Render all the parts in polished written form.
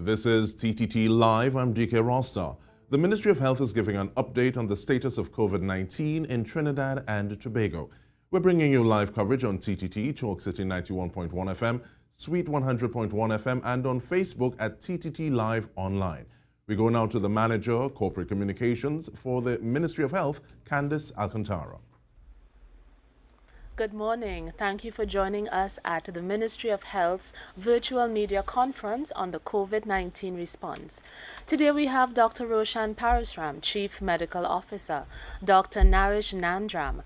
This is TTT Live. I'm DK Rostar. The Ministry of Health is giving an update on the status of COVID-19 in Trinidad and Tobago. We're bringing you live coverage on TTT, Chalk City 91.1 FM, Sweet 100.1 FM, and on Facebook at TTT Live Online. We go now to the Manager, Corporate Communications for the Ministry of Health, Candice Alcantara. Good morning. Thank you for joining us at the Ministry of Health's virtual media conference on the COVID-19 response. Today we have Dr. Roshan Parasram, Chief Medical Officer, Dr. Naresh Nandram,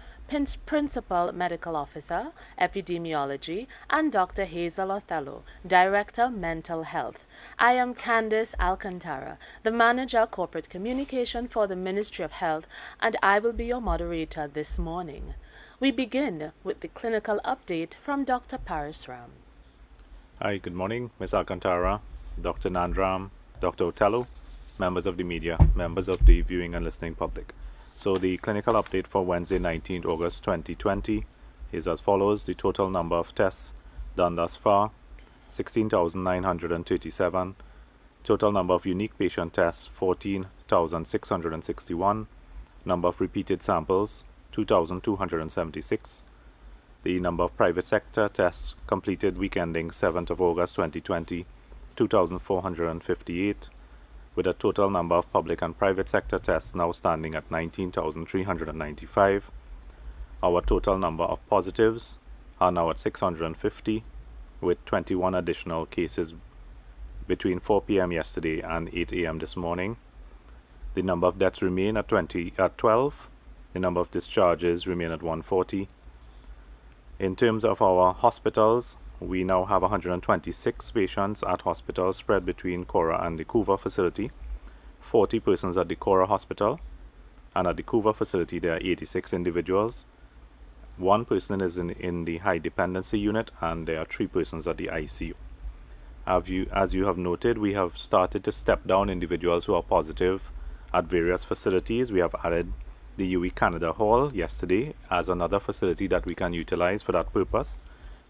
Principal Medical Officer, Epidemiology, and Dr. Hazel Othello, Director, Mental Health. I am Candice Alcantara, the Manager, Corporate Communication for the Ministry of Health, and I will be your moderator this morning. We begin with the clinical update from Dr. Parasram. Hi, good morning, Ms. Alcantara, Dr. Nandram, Dr. Othello, members of the media, members of the viewing and listening public. So the clinical update for Wednesday, 19th August 2020 is as follows. The total number of tests done thus far, 16,937. Total number of unique patient tests, 14,661. Number of repeated samples, 2,276. The number of private sector tests completed week ending 7th of August 2020, 2,458, with a total number of public and private sector tests now standing at 19,395. Our total number of positives are now at 650, with 21 additional cases between 4 p.m. yesterday and 8 a.m. this morning. The number of deaths remain at 12. The number of discharges remain at 140. In terms of our hospitals, we now have 126 patients at hospitals spread between Cora and the Couva facility, 40 persons at the Cora hospital, and at the Couva facility there are 86 individuals. One person is in the high dependency unit, and there are 3 persons at the ICU. As you have noted, we have started to step down individuals who are positive at various facilities. We have added the UE Canada Hall yesterday as another facility that we can utilize for that purpose.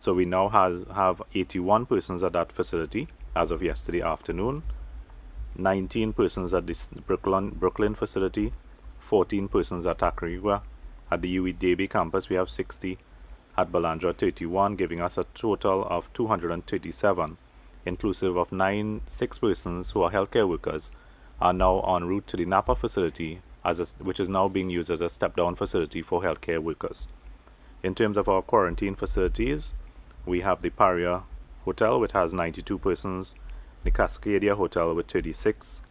So we now have 81 persons at that facility as of yesterday afternoon, 19 persons at the Brooklyn facility, 14 persons at Tacarigua. At the UE Debe campus we have 60, at Balandra 31, giving us a total of 237, inclusive of 6 persons who are healthcare workers are now en route to the Napa facility, which is now being used as a step-down facility for healthcare workers. In terms of our quarantine facilities, we have the Paria Hotel, which has 92 persons, the Cascadia Hotel with 36,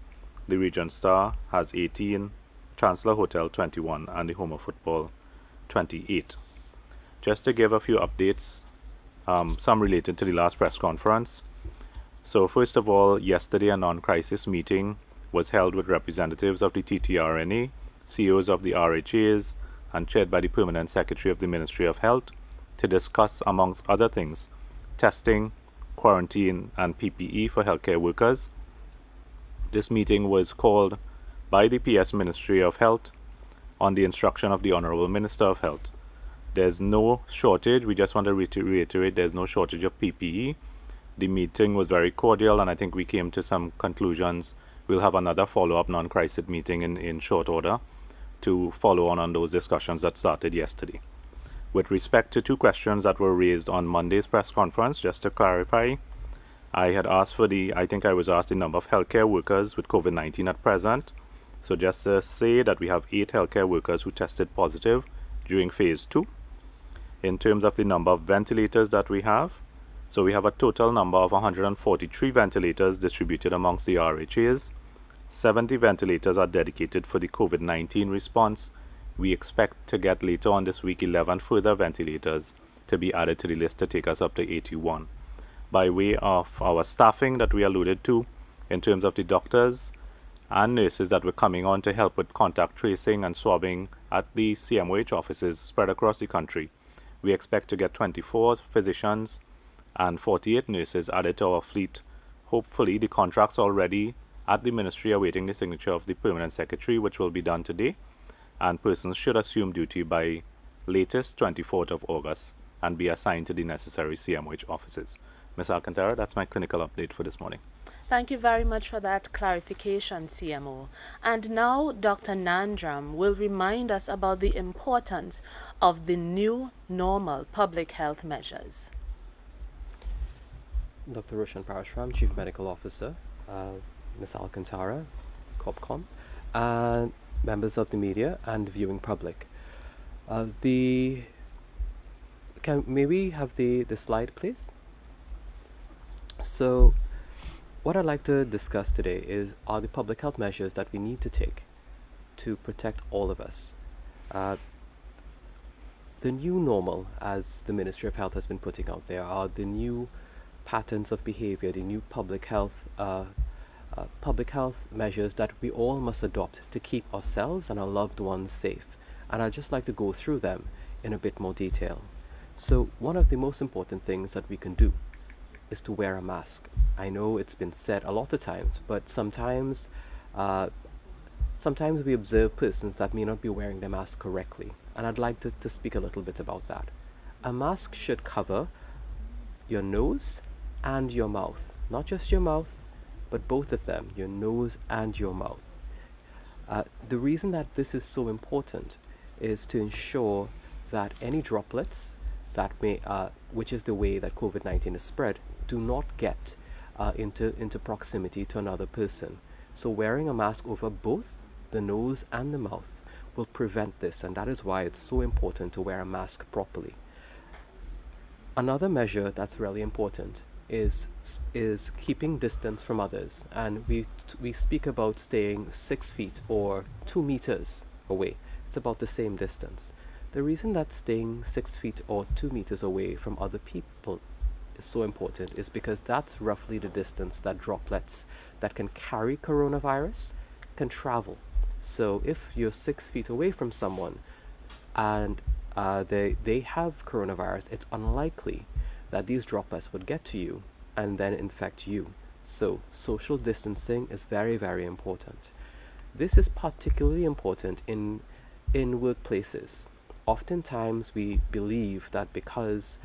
the Regent Star has 18, Chancellor Hotel 21, and the Homer Football 28. Just to give a few updates, some related to the last press conference. So first of all, yesterday a non-crisis meeting was held with representatives of the TTRNA, CEOs of the RHAs, and chaired by the Permanent Secretary of the Ministry of Health to discuss, amongst other things, testing, quarantine, and PPE for healthcare workers. This meeting was called by the PS Ministry of Health on the instruction of the Honorable Minister of Health. There's no shortage. We just want to reiterate there's no shortage of PPE. The meeting was very cordial, and I think we came to some conclusions. We'll have another follow-up non-crisis meeting in short order to follow on those discussions that started yesterday. With respect to 2 questions that were raised on Monday's press conference, just to clarify, I think I was asked the number of healthcare workers with COVID-19 at present. So just to say that we have 8 healthcare workers who tested positive during phase 2. In terms of the number of ventilators that we have, so we have a total number of 143 ventilators distributed amongst the RHAs. 70 ventilators are dedicated for the COVID-19 response. We expect to get later on this week 11 further ventilators to be added to the list to take us up to 81. By way of our staffing that we alluded to, in terms of the doctors and nurses that were coming on to help with contact tracing and swabbing at the CMOH offices spread across the country, we expect to get 24 physicians and 48 nurses added to our fleet. Hopefully the contracts already at the ministry awaiting the signature of the Permanent Secretary, which will be done today, and persons should assume duty by latest 24th of August and be assigned to the necessary CMOH offices. Ms. Alcantara, that's my clinical update for this morning. Thank you very much for that clarification, CMO. And now Dr. Nandram will remind us about the importance of the new normal public health measures. Dr. Roshan Parashram, Chief Medical Officer, Ms. Alcantara, COPCOM, and members of the media and viewing public. May we have the slide, please? So, what I'd like to discuss today are the public health measures that we need to take to protect all of us. The new normal, as the Ministry of Health has been putting out there, are the new patterns of behavior, the new public health measures that we all must adopt to keep ourselves and our loved ones safe. And I'd just like to go through them in a bit more detail. So one of the most important things that we can do is to wear a mask. I know it's been said a lot of times, but sometimes we observe persons that may not be wearing their mask correctly. And I'd like to speak a little bit about that. A mask should cover your nose and your mouth. Not just your mouth, but both of them, your nose and your mouth. The reason that this is so important is to ensure that any droplets that which is the way that COVID-19 is spread, do not get into proximity to another person. So wearing a mask over both the nose and the mouth will prevent this, and that is why it's so important to wear a mask properly. Another measure that's really important is keeping distance from others, and we speak about staying 6 feet or 2 meters away. It's about the same distance. The reason that staying 6 feet or 2 meters away from other people is so important is because that's roughly the distance that droplets that can carry coronavirus can travel. So if you're 6 feet away from someone and they have coronavirus, it's unlikely that these droplets would get to you and then infect you. So social distancing is very, very important. This is particularly important in workplaces. Oftentimes we believe that because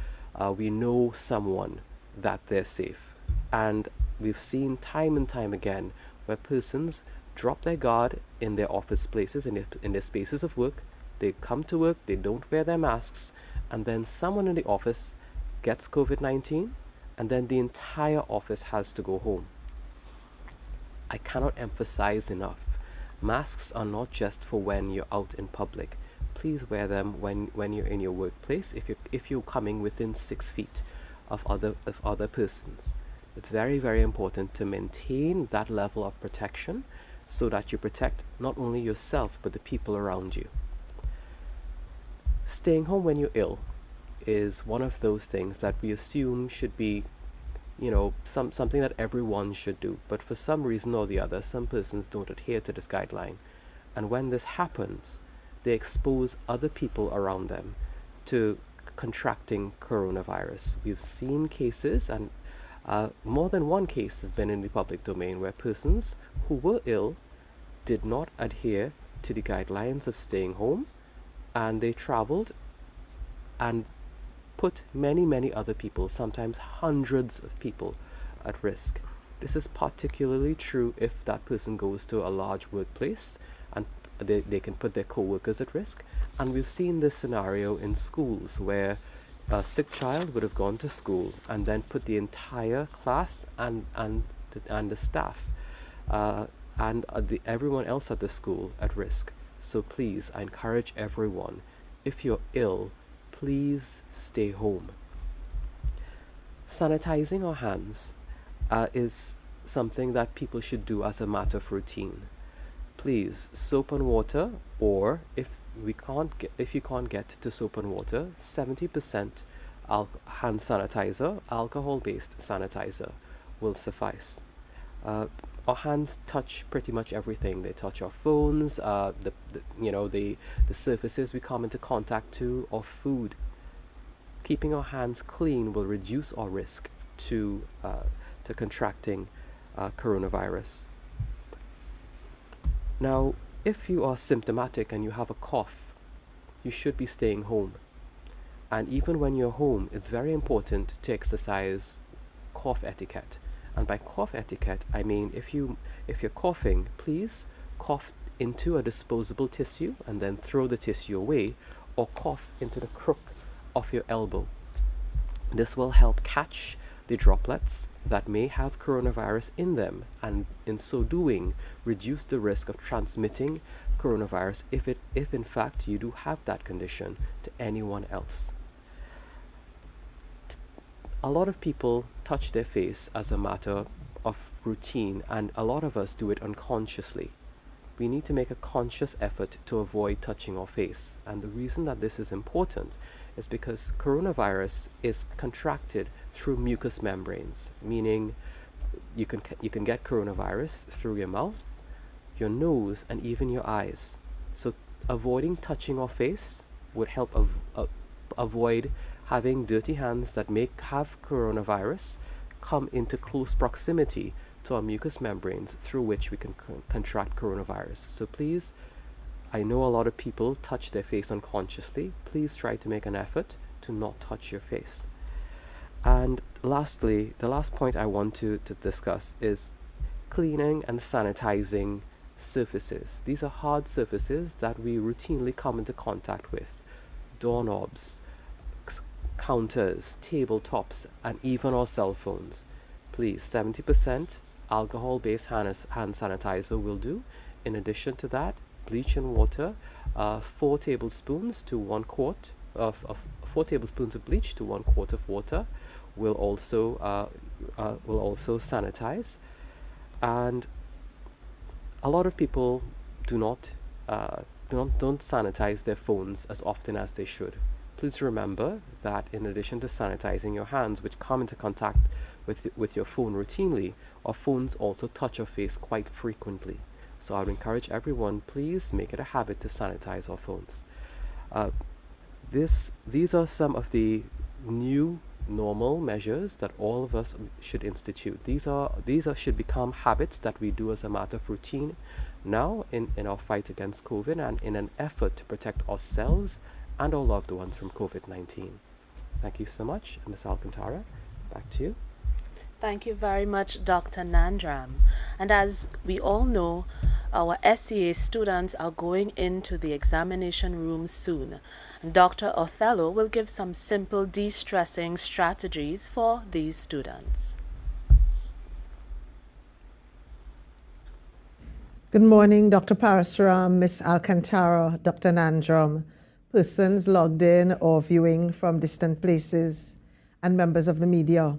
we know someone that they're safe, and we've seen time and time again where persons drop their guard in their office places, in their spaces of work. They come to work, they don't wear their masks, and then someone in the office gets COVID-19, and then the entire office has to go home. I cannot emphasize enough, masks are not just for when you're out in public. Please wear them when you're in your workplace, if you're coming within 6 feet of other persons. It's very, very important to maintain that level of protection so that you protect not only yourself but the people around you. Staying home when you're ill is one of those things that we assume should be, something that everyone should do. But for some reason or the other, some persons don't adhere to this guideline. And when this happens, they expose other people around them to contracting coronavirus. We've seen cases, and more than one case has been in the public domain, where persons who were ill did not adhere to the guidelines of staying home, and they traveled and put many, many other people, sometimes hundreds of people, at risk. This is particularly true if that person goes to a large workplace and they can put their co-workers at risk. And we've seen this scenario in schools where a sick child would have gone to school and then put the entire class and the staff and everyone else at the school at risk. So please, I encourage everyone, if you're ill, please stay home. Sanitizing our hands is something that people should do as a matter of routine. Please, soap and water, or if you can't get to soap and water, 70% hand sanitizer, alcohol-based sanitizer, will suffice. Our hands touch pretty much everything. They touch our phones, the surfaces we come into contact to, or food. Keeping our hands clean will reduce our risk to contracting coronavirus. Now, if you are symptomatic and you have a cough, you should be staying home. And even when you're home, it's very important to exercise cough etiquette. And by cough etiquette, I mean if you're coughing, please cough into a disposable tissue and then throw the tissue away, or cough into the crook of your elbow. This will help catch the droplets that may have coronavirus in them, and in so doing reduce the risk of transmitting coronavirus if in fact you do have that condition to anyone else. A lot of people touch their face as a matter of routine, and a lot of us do it unconsciously. We need to make a conscious effort to avoid touching our face, and the reason that this is important is because coronavirus is contracted through mucous membranes, meaning you can get coronavirus through your mouth, your nose, and even your eyes. So avoiding touching our face would help avoid having dirty hands that may have coronavirus come into close proximity to our mucous membranes, through which we can contract coronavirus. So please, I know a lot of people touch their face unconsciously. Please try to make an effort to not touch your face. And lastly, the last point I want to discuss is cleaning and sanitizing surfaces. These are hard surfaces that we routinely come into contact with: doorknobs, counters, tabletops, and even our cell phones. Please, 70% alcohol-based hand sanitizer will do. In addition to that, bleach and water, 4 tablespoons to 1 quart of 4 tablespoons of bleach to 1 quart of water will also sanitize. And a lot of people don't sanitize their phones as often as they should. Please remember that in addition to sanitizing your hands, which come into contact with your phone routinely, our phones also touch our face quite frequently. So I would encourage everyone, please make it a habit to sanitize our phones. These are some of the new normal measures that all of us should institute. These should become habits that we do as a matter of routine now in our fight against COVID, and in an effort to protect ourselves and our loved ones from COVID-19. Thank you so much. Ms. Alcantara, back to you. Thank you very much, Dr. Nandram. And as we all know, our SCA students are going into the examination room soon. Dr. Othello will give some simple de-stressing strategies for these students. Good morning, Dr. Parasuram, Ms. Alcantara, Dr. Nandram, persons logged in or viewing from distant places, and members of the media.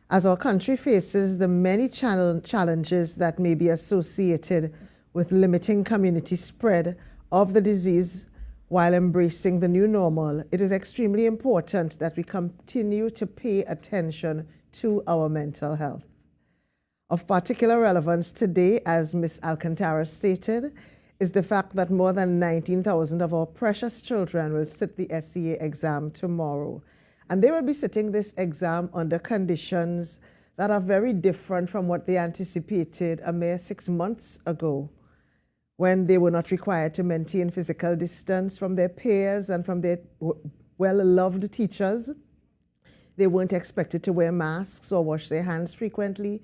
As our country faces the many challenges that may be associated with limiting community spread of the disease while embracing the new normal, it is extremely important that we continue to pay attention to our mental health. Of particular relevance today, as Ms. Alcantara stated, is the fact that more than 19,000 of our precious children will sit the SCA exam tomorrow. And they will be sitting this exam under conditions that are very different from what they anticipated a mere 6 months ago, when they were not required to maintain physical distance from their peers and from their well-loved teachers. They weren't expected to wear masks or wash their hands frequently.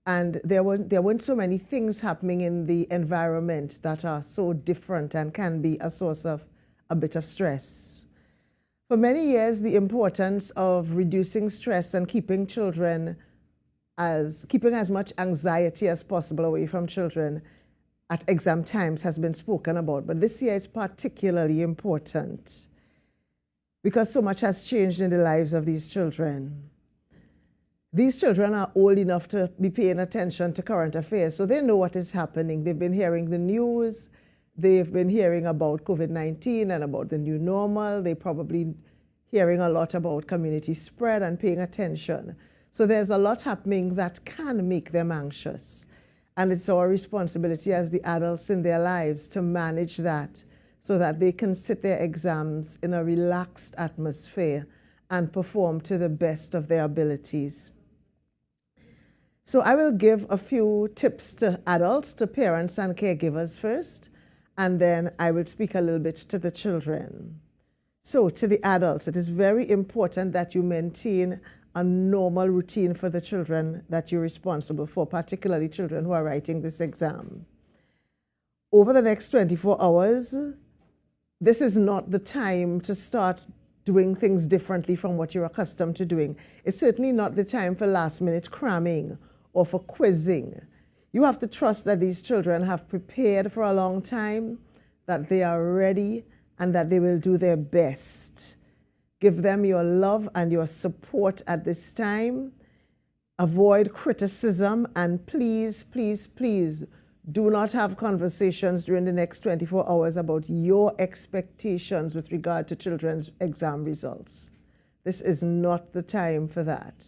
And there weren't so many things happening in the environment that are so different and can be a source of a bit of stress. For many years, the importance of reducing stress and keeping as much anxiety as possible away from children at exam times has been spoken about. But this year is particularly important because so much has changed in the lives of these children. These children are old enough to be paying attention to current affairs, so they know what is happening. They've been hearing the news. They've been hearing about COVID-19 and about the new normal. They're probably hearing a lot about community spread and paying attention. So there's a lot happening that can make them anxious. And it's our responsibility as the adults in their lives to manage that so that they can sit their exams in a relaxed atmosphere and perform to the best of their abilities. So I will give a few tips to adults, to parents and caregivers first, and then I will speak a little bit to the children. So to the adults, it is very important that you maintain a normal routine for the children that you're responsible for, particularly children who are writing this exam. Over the next 24 hours, this is not the time to start doing things differently from what you're accustomed to doing. It's certainly not the time for last-minute cramming or for quizzing. You have to trust that these children have prepared for a long time, that they are ready, and that they will do their best. Give them your love and your support at this time. Avoid criticism, and please, please, please do not have conversations during the next 24 hours about your expectations with regard to children's exam results. This is not the time for that.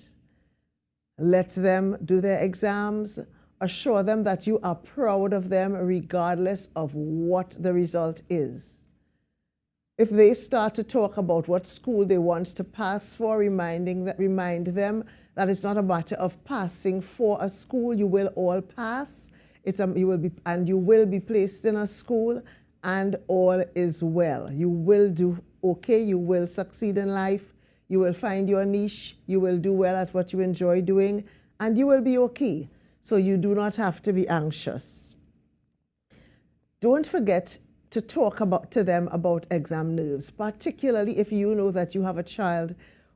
Let them do their exams. Assure them that you are proud of them regardless of what the result is. If they start to talk about what school they want to pass for, remind them that it's not a matter of passing for a school. You will all pass. You will be placed in a school, and all is well. You will do okay. You will succeed in life. You will find your niche. You will do well at what you enjoy doing, and you will be okay. So you do not have to be anxious. Don't forget to talk to them about exam nerves, particularly if you know that you have a child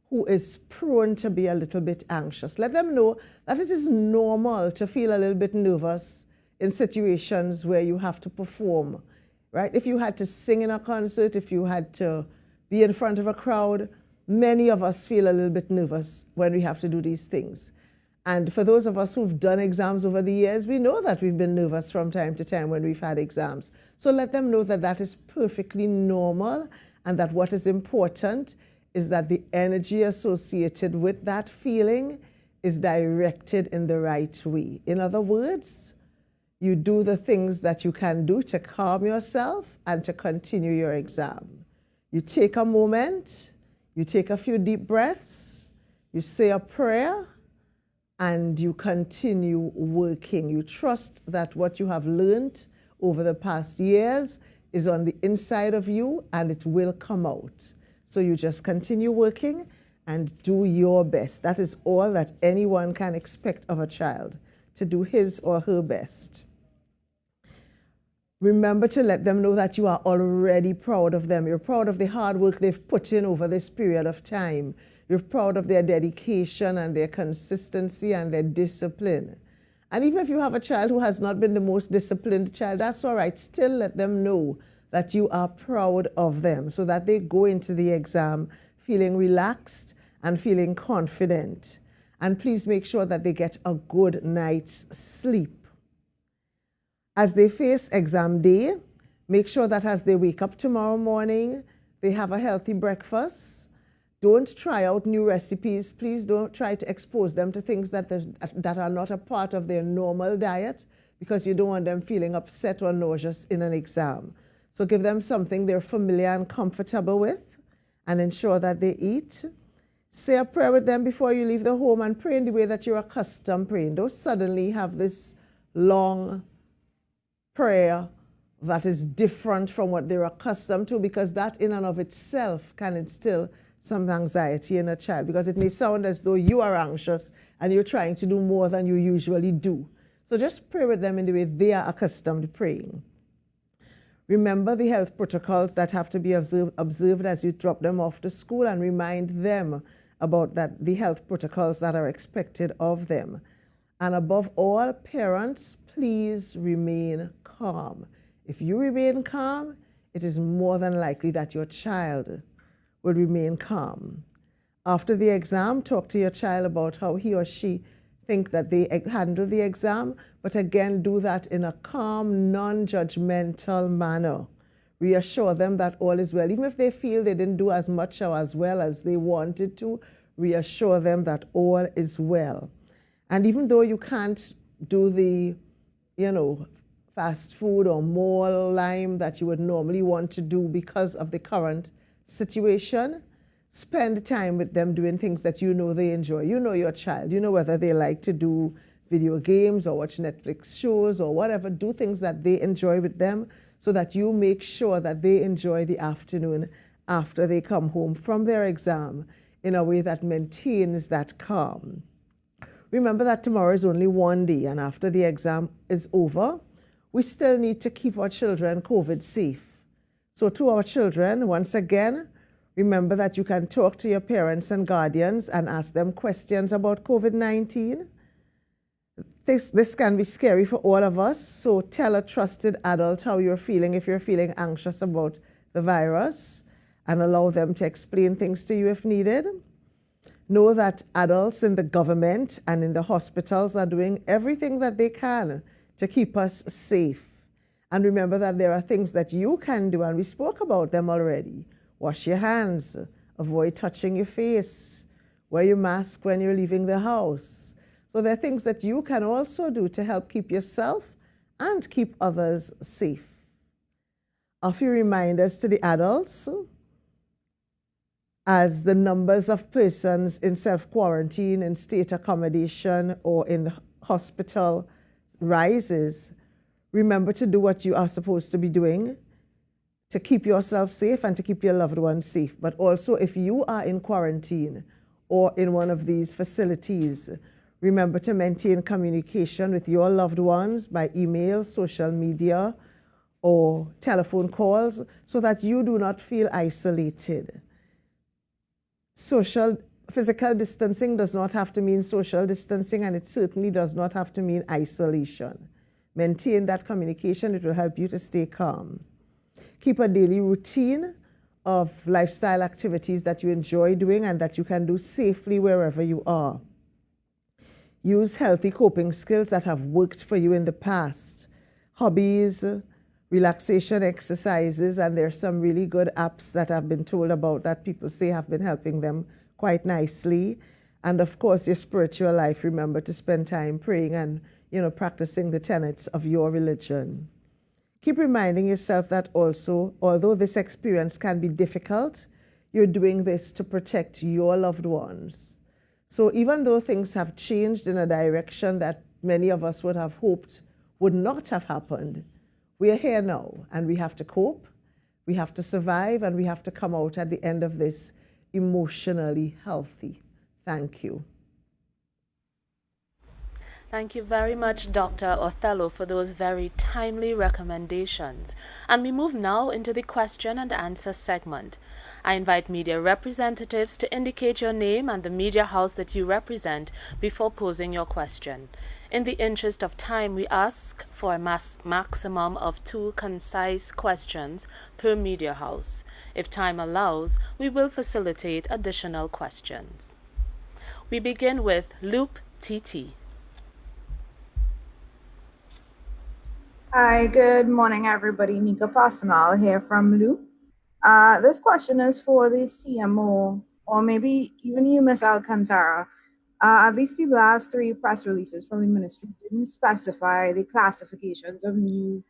who is prone to be a little bit anxious. Let them know that it is normal to feel a little bit nervous in situations where you have to perform, right? If you had to sing in a concert, if you had to be in front of a crowd, many of us feel a little bit nervous when we have to do these things. And for those of us who've done exams over the years, we know that we've been nervous from time to time when we've had exams. So let them know that that is perfectly normal, and that what is important is that the energy associated with that feeling is directed in the right way. In other words, you do the things that you can do to calm yourself and to continue your exam. You take a moment, you take a few deep breaths, you say a prayer, and you continue working. You trust that what you have learned over the past years is on the inside of you, and it will come out. So you just continue working and do your best. That is all that anyone can expect of a child, to do his or her best. Remember to let them know that you are already proud of them. You're proud of the hard work they've put in over this period of time. You're proud of their dedication and their consistency and their discipline. And even if you have a child who has not been the most disciplined child, that's all right. Still let them know that you are proud of them, so that they go into the exam feeling relaxed and feeling confident. And please make sure that they get a good night's sleep. As they face exam day, make sure that as they wake up tomorrow morning, they have a healthy breakfast. Don't try out new recipes. Please don't try to expose them to things that are not a part of their normal diet, because you don't want them feeling upset or nauseous in an exam. So give them something they're familiar and comfortable with, and ensure that they eat. Say a prayer with them before you leave the home, and pray in the way that you're accustomed praying. Don't suddenly have this long prayer that is different from what they're accustomed to, because that in and of itself can instill some anxiety in a child, because it may sound as though you are anxious and you're trying to do more than you usually do. So just pray with them in the way they are accustomed to praying. Remember the health protocols that have to be observed as you drop them off to school, and remind them about the health protocols that are expected of them. And above all, parents, please remain calm. If you remain calm, it is more than likely that your child will remain calm. After the exam, talk to your child about how he or she think that they handle the exam, but again, do that in a calm, non-judgmental manner. Reassure them that all is well. Even if they feel they didn't do as much or as well as they wanted to, reassure them that all is well. And even though you can't do the, fast food or mall lime that you would normally want to do because of the current situation, spend time with them doing things that you know they enjoy. You know your child. You know whether they like to do video games or watch Netflix shows or whatever. Do things that they enjoy with them, so that you make sure that they enjoy the afternoon after they come home from their exam in a way that maintains that calm. Remember that tomorrow is only one day, and after the exam is over, we still need to keep our children COVID safe. So to our children, once again, remember that you can talk to your parents and guardians and ask them questions about COVID-19. This can be scary for all of us, so tell a trusted adult how you're feeling if you're feeling anxious about the virus, and allow them to explain things to you if needed. Know that adults in the government and in the hospitals are doing everything that they can to keep us safe. And remember that there are things that you can do, and we spoke about them already. Wash your hands, avoid touching your face, wear your mask when you're leaving the house. So there are things that you can also do to help keep yourself and keep others safe. A few reminders to the adults. As the numbers of persons in self-quarantine, in state accommodation, or in the hospital rises, remember to do what you are supposed to be doing to keep yourself safe and to keep your loved ones safe. But also, if you are in quarantine or in one of these facilities, remember to maintain communication with your loved ones by email, social media, or telephone calls so that you do not feel isolated. Physical distancing does not have to mean social distancing, and it certainly does not have to mean isolation. Maintain that communication. It will help you to stay calm. Keep a daily routine of lifestyle activities that you enjoy doing and that you can do safely wherever you are. Use healthy coping skills that have worked for you in the past. Hobbies, relaxation exercises, and there's some really good apps that I've been told about that people say have been helping them quite nicely. And of course, your spiritual life, remember to spend time praying and, practicing the tenets of your religion. Keep reminding yourself that also, although this experience can be difficult, you're doing this to protect your loved ones. So even though things have changed in a direction that many of us would have hoped would not have happened, we are here now, and we have to cope, we have to survive, and we have to come out at the end of this emotionally healthy. Thank you. Thank you very much, Dr. Othello, for those very timely recommendations. And we move now into the question and answer segment. I invite media representatives to indicate your name and the media house that you represent before posing your question. In the interest of time, we ask for a maximum of 2 concise questions per media house. If time allows, we will facilitate additional questions. We begin with Loop TT. Hi, good morning, everybody. Nika Pasanal here from Loop. This question is for the CMO, or maybe even you, Ms. Alcantara. At least the last 3 press releases from the ministry didn't specify the classifications of new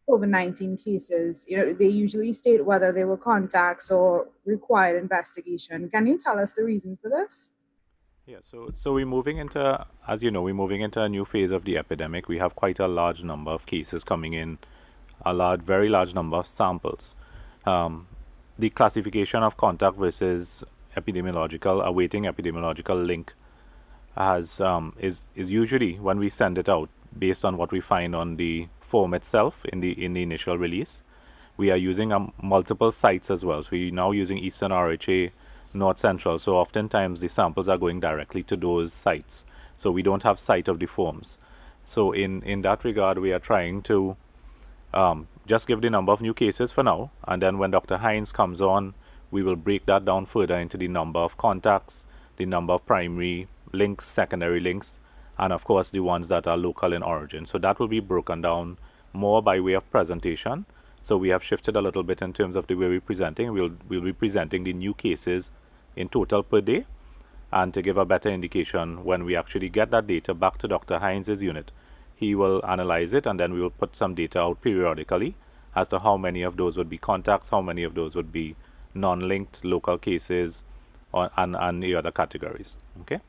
COVID-19 cases. They usually state whether they were contacts or required investigation. Can you tell us the reason for this? Yeah, so we're moving into, as you know, we're moving into a new phase of the epidemic. We have quite a large number of cases coming in, very large number of samples. The classification of contact versus awaiting epidemiological link is usually, when we send it out, based on what we find on the form itself in the initial release. We are using multiple sites as well. So we're now using Eastern RHA, North Central. So oftentimes the samples are going directly to those sites. So we don't have sight of the forms. So in that regard, we are trying to just give the number of new cases for now. And then when Dr. Hines comes on, we will break that down further into the number of contacts, the number of primary links, secondary links, and of course the ones that are local in origin. So that will be broken down more by way of presentation. So we have shifted a little bit in terms of the way we're presenting. We'll be presenting the new cases in total per day, and to give a better indication, when we actually get that data back to Dr. Hines' unit, he will analyze it, and then we will put some data out periodically as to how many of those would be contacts, how many of those would be non-linked local cases, and the other categories. Okay.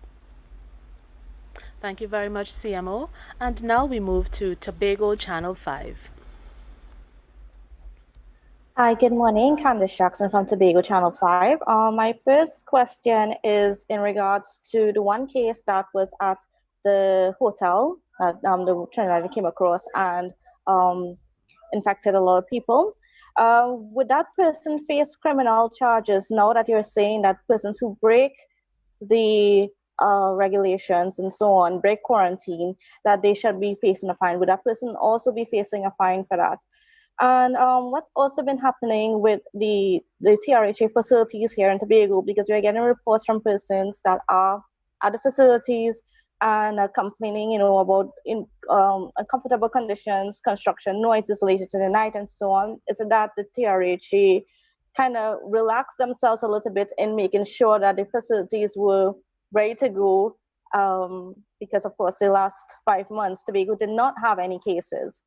Thank you very much, CMO. And now we move to Tobago Channel 5. Hi, good morning. Candice Jackson from Tobago Channel 5. My first question is in regards to the one case that was at the hotel that the Trinidad came across and infected a lot of people. Would that person face criminal charges now that you're saying that persons who break the regulations and so on, break quarantine, that they should be facing a fine? Would that person also be facing a fine for that? And what's also been happening with the TRHA facilities here in Tobago, because we're getting reports from persons that are at the facilities and are complaining, about uncomfortable conditions, construction noises related to the night and so on. Is it that the TRHA kind of relaxed themselves a little bit in making sure that the facilities were ready to go? Because of course, the last 5 months, Tobago did not have any cases.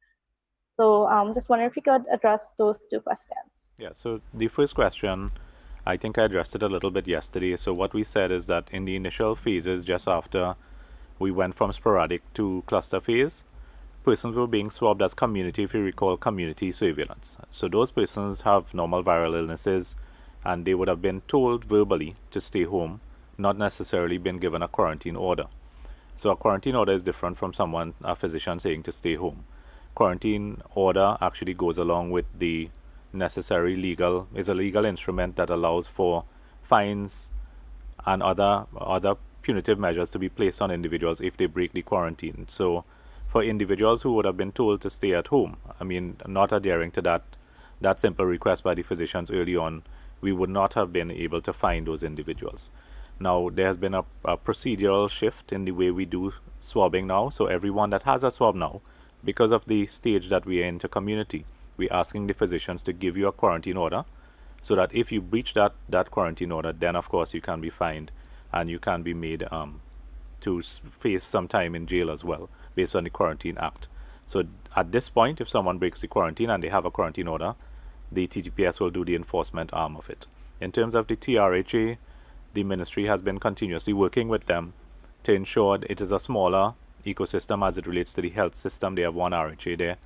So just wondering if you could address those two questions. Yeah, so the first question, I think I addressed it a little bit yesterday. So what we said is that in the initial phases, just after we went from sporadic to cluster phase, persons were being swabbed as community, if you recall, community surveillance. So those persons have normal viral illnesses, and they would have been told verbally to stay home, not necessarily been given a quarantine order. So a quarantine order is different from a physician saying to stay home. Quarantine order actually goes along with the necessary is a legal instrument that allows for fines and other punitive measures to be placed on individuals if they break the quarantine. So for individuals who would have been told to stay at home, not adhering to that simple request by the physicians early on, we would not have been able to fine those individuals. Now, there has been a procedural shift in the way we do swabbing now. So everyone that has a swab now, because of the stage that we are into community, we're asking the physicians to give you a quarantine order, so that if you breach that quarantine order, then of course you can be fined and you can be made to face some time in jail as well, based on the Quarantine Act. So at this point, if someone breaks the quarantine and they have a quarantine order, the TTPS will do the enforcement arm of it. In terms of the TRHA, the ministry has been continuously working with them to ensure it is a smaller ecosystem as it relates to the health system. They have one RHA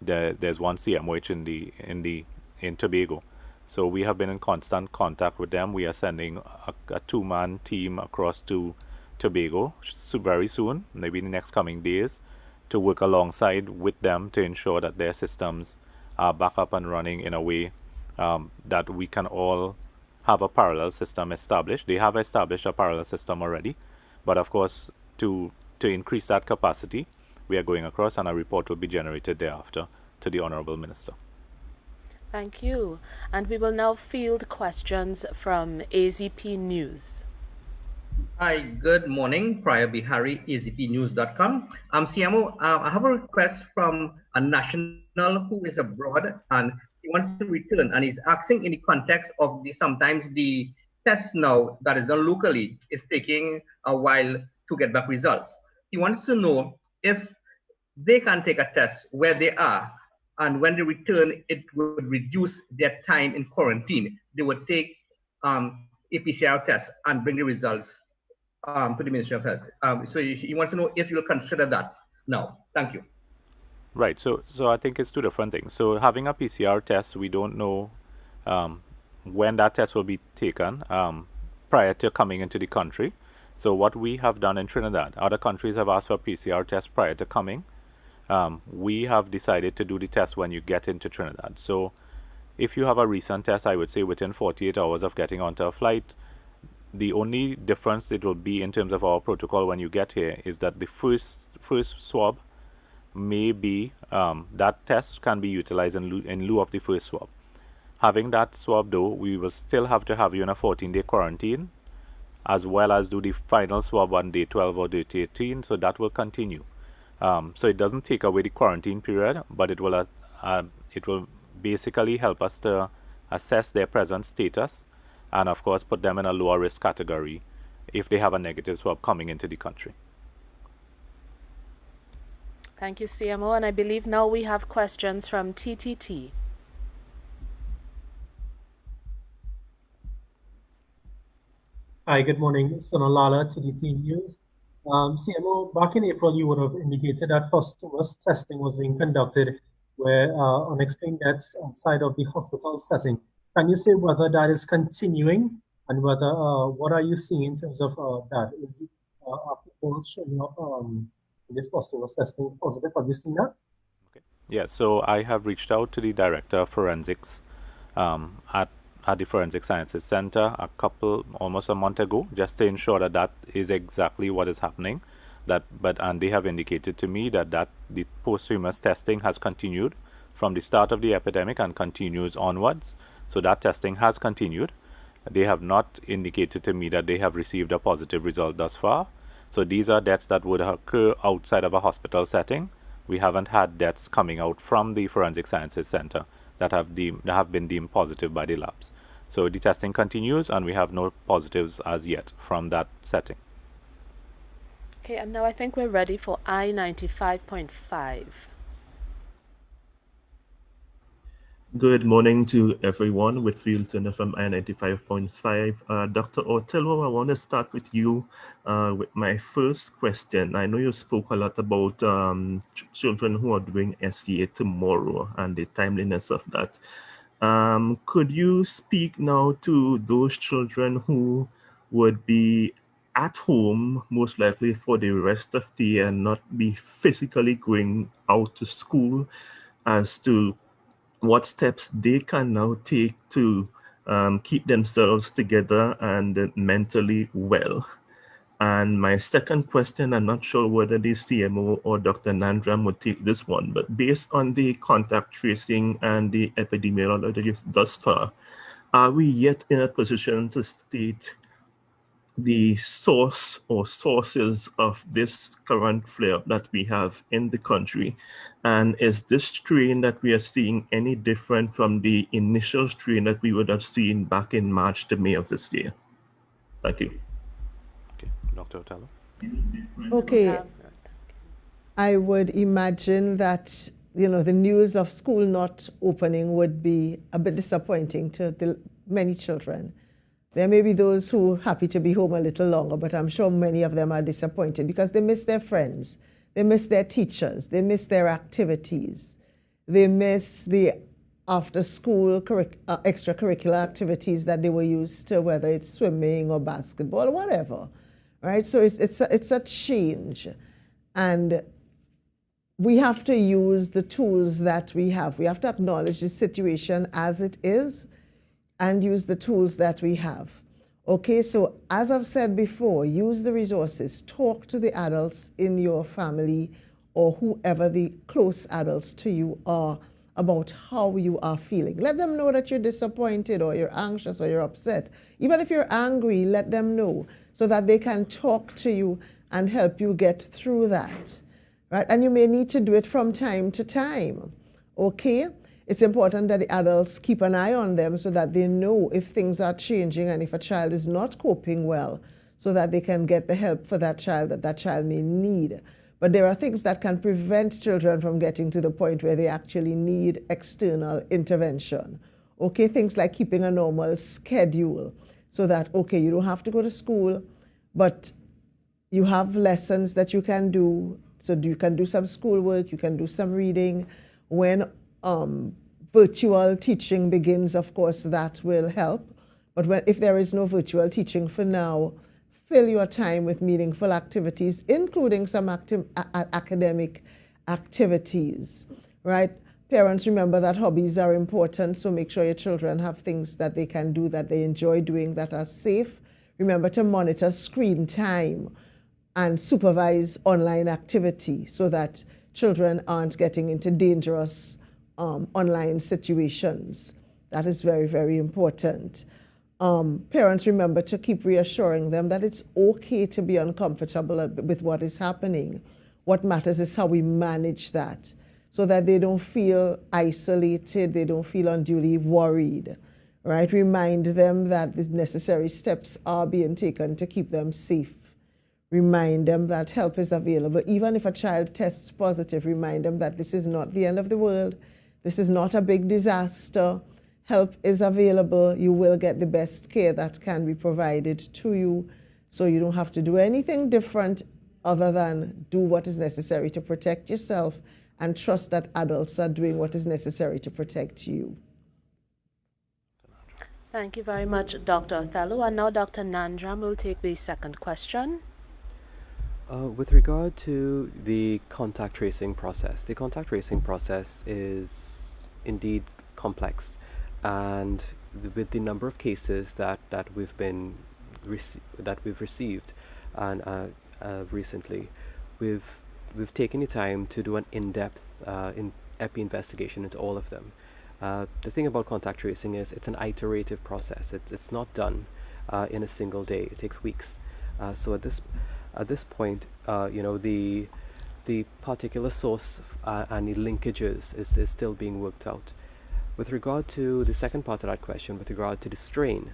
there's one CMOH in Tobago. So we have been in constant contact with them. We are sending a 2-man team across to Tobago very soon, maybe in the next coming days, to work alongside with them to ensure that their systems are back up and running in a way that we can all have a parallel system established. They have established a parallel system already, but of course, to increase that capacity, we are going across, and a report will be generated thereafter to the Honorable Minister. Thank you. And we will now field questions from AZP News. Hi, good morning. Priya Bihari, azpnews.com. CMO, I have a request from a national who is abroad and he wants to return, and he's asking in the context of sometimes the tests now that is done locally is taking a while to get back results. He wants to know if they can take a test where they are, and when they return, it would reduce their time in quarantine. They would take a PCR test and bring the results to the Ministry of Health. So he wants to know if you'll consider that now. Thank you. Right. So I think it's two different things. So having a PCR test, we don't know when that test will be taken prior to coming into the country. So what we have done in Trinidad, other countries have asked for a PCR test prior to coming. We have decided to do the test when you get into Trinidad. So if you have a recent test, I would say within 48 hours of getting onto a flight, the only difference it will be in terms of our protocol when you get here is that the first swab may be, that test can be utilized in lieu of the first swab. Having that swab though, we will still have to have you in a 14-day quarantine, as well as do the final swab on day 12 or day 18, so that will continue. So it doesn't take away the quarantine period, but it will basically help us to assess their present status, and of course put them in a lower risk category if they have a negative swab coming into the country. Thank you, CMO. And I believe now we have questions from TTT. Hi, good morning. Sunil Lala, TTT News. CMO, back in April, you would have indicated that posthumous testing was being conducted where unexplained deaths outside of the hospital setting. Can you say whether that is continuing and whether what are you seeing in terms of that? Is it are people showing up in this hospital testing positive? Have you seen that? Yeah, so I have reached out to the director of forensics at the Forensic Sciences Center almost a month ago, just to ensure that that is exactly what is happening. And they have indicated to me that the posthumous testing has continued from the start of the epidemic and continues onwards. So that testing has continued. They have not indicated to me that they have received a positive result thus far. So these are deaths that would occur outside of a hospital setting. We haven't had deaths coming out from the Forensic Sciences Center that have been deemed positive by the labs. So the testing continues, and we have no positives as yet from that setting. Okay, and now I think we're ready for I-95.5. Good morning to everyone. Whitfield Turner from I-95.5. Dr. Ortello, I want to start with you with my first question. I know you spoke a lot about children who are doing SEA tomorrow and the timeliness of that. Could you speak now to those children who would be at home, most likely for the rest of the year, and not be physically going out to school, as to what steps they can now take to keep themselves together and mentally well? And my second question, I'm not sure whether the CMO or Dr. Nandram would take this one, but based on the contact tracing and the epidemiology thus far, are we yet in a position to state the source or sources of this current flare that we have in the country? And is this strain that we are seeing any different from the initial strain that we would have seen back in March to May of this year? Thank you. Okay, Dr. Ortello. Okay. I would imagine that, the news of school not opening would be a bit disappointing to many children. There may be those who are happy to be home a little longer, but I'm sure many of them are disappointed because they miss their friends, they miss their teachers, they miss their activities, they miss the after-school extracurricular activities that they were used to, whether it's swimming or basketball or whatever, right? So it's a change, and we have to use the tools that we have. We have to acknowledge the situation as it is and use the tools that we have. Okay, so as I've said before, use the resources. Talk to the adults in your family or whoever the close adults to you are about how you are feeling. Let them know that you're disappointed or you're anxious or you're upset. Even if you're angry, let them know so that they can talk to you and help you get through that, right? And you may need to do it from time to time, okay? It's important that the adults keep an eye on them so that they know if things are changing and if a child is not coping well, so that they can get the help for that child that child may need. But there are things that can prevent children from getting to the point where they actually need external intervention. Okay, things like keeping a normal schedule so that, okay, you don't have to go to school, but you have lessons that you can do. So you can do some schoolwork, you can do some reading. When virtual teaching begins, of course, that will help. But if there is no virtual teaching for now, fill your time with meaningful activities, including some academic activities, right? Parents, remember that hobbies are important, so make sure your children have things that they can do that they enjoy doing that are safe. Remember to monitor screen time and supervise online activity so that children aren't getting into dangerous online situations. That is very, very important. Parents, remember to keep reassuring them that it's okay to be uncomfortable with what is happening. What matters is how we manage that so that they don't feel isolated, they don't feel unduly worried, right? Remind them that the necessary steps are being taken to keep them safe. Remind them that help is available. Even if a child tests positive, remind them that this is not the end of the world. This is not a big disaster. Help is available. You will get the best care that can be provided to you. So you don't have to do anything different other than do what is necessary to protect yourself and trust that adults are doing what is necessary to protect you. Thank you very much, Dr. Othello. And now Dr. Nandram will take the second question. With regard to the contact tracing process, the contact tracing process is indeed complex, and with the number of cases that we've received and recently, we've taken the time to do an in-depth epi investigation into all of them. The thing about contact tracing is it's an iterative process. It's not done in a single day. It takes weeks. So at this point, the particular source and the linkages is still being worked out. With regard to the second part of that question, with regard to the strain,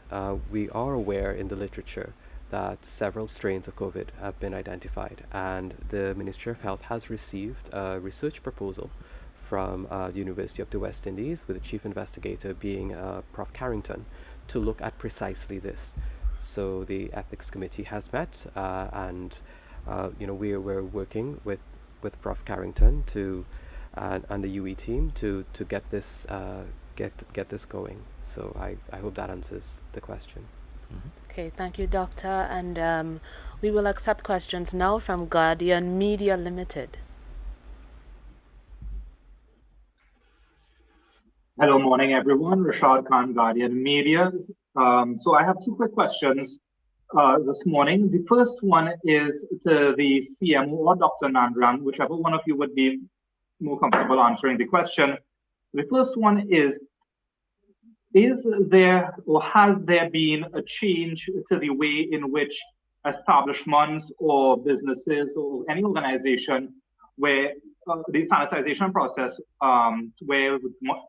we are aware in the literature that several strains of COVID have been identified, and the Ministry of Health has received a research proposal from the University of the West Indies, with the chief investigator being Prof. Carrington, to look at precisely this. So the ethics committee has met, and we're working with Prof. Carrington and the UE team to get this going. So I hope that answers the question. Mm-hmm. Okay, thank you, Doctor. And we will accept questions now from Guardian Media Limited. Hello, morning, everyone. Rashad Khan, Guardian Media. So I have two quick questions this morning. The first one is to the CMO or Dr. Nandram, whichever one of you would be more comfortable answering the question. The first one is there or has there been a change to the way in which establishments or businesses or any organization where the sanitization process, where